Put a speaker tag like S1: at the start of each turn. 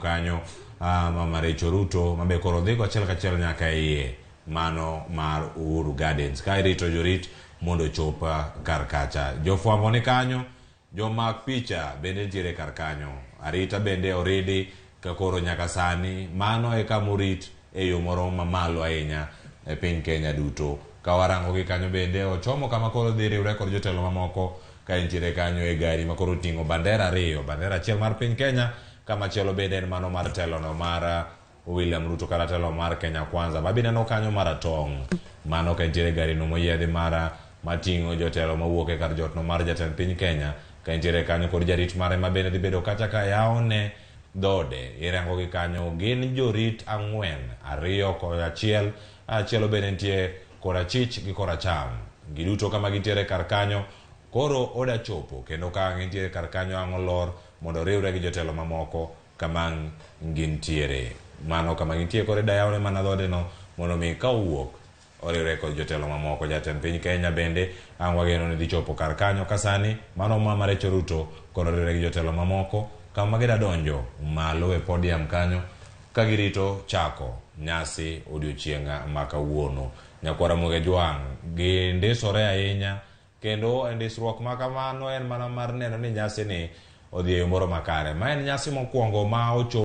S1: kanyo Mama Rachel Ruto mabe koro dhi achiel kachiel nyaka iye mano mar Uhuru Gardens ka irito jorit mondo chopa kar kacha. Jofwambo ni kanyo, jomak picha bende nitiere kar kanyo. Arita bende oridi ka koro nyaka sani mano e kamurit e yo moro mamalo ahinya e piny Kenya duto. Ka warango gi kanyo bende ochomo kama koro dhi riwre kod jotelo mamoko ka nitiere kanyo e gari ma koro ting'o bandera ariyo, bandera achiel mar piny Kenya kama chielo bende en mano mar telo no mar William Ruto kata telo mar Kenya Kwanza. Babi neno kanyo maratong' mano ka nitiere gari no moyiedhi mara mating'o jotelo mawuok e kar jot no mar jatend piny Kenya ka nitiere kanyo kod jarit mare ma bende dhi bedo kacha ka yaone dode. Irango gi kanyo gin jorit ang'wen, ariyo kod achiel bende nitie korachich gi koracham. Giduto kama gintiere kar kanyo koro oda chopo kendo ka gintiere kar kanyo ang' olor mondo riwre gi jotelo mamoko kama gintiere. Mano kama gintiere kore da yaone mana dode no mondo mi ka owuok oriwre kod jotelo mamoko. Jatend piny Kenya bende ang' wageno ni dhi chopo kar kanyo kasani mano Mama Rachel Ruto koro riwre gi jotelo mamoko kama gida donjo malo e podium kanyo ka girito chako nyasi odiochienga ma kawuono. Nyakwara Muge Jwang' gindisore ahinya kendo ndisruok ma kamano en mana mar neno ni nyasi ni odhi e yo moro makare. Ma en nyasi mokwongo ma ochopo